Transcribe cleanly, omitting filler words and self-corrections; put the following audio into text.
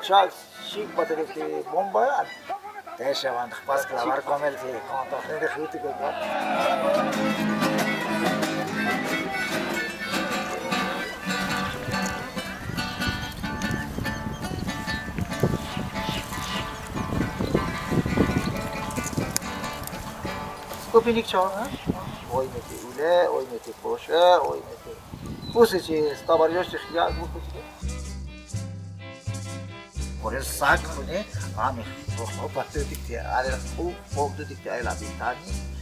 Charles, chic, but the bomba. There's a one pass clavar con el que con de gente que Kopinik chon, hoy meti ule, hoy meti poşa, hoy meti. Bu seçi stabaryoş ya bu seçi. Por el saco, né? Ah, me vou bater de que a área o fogo de que ela habitani.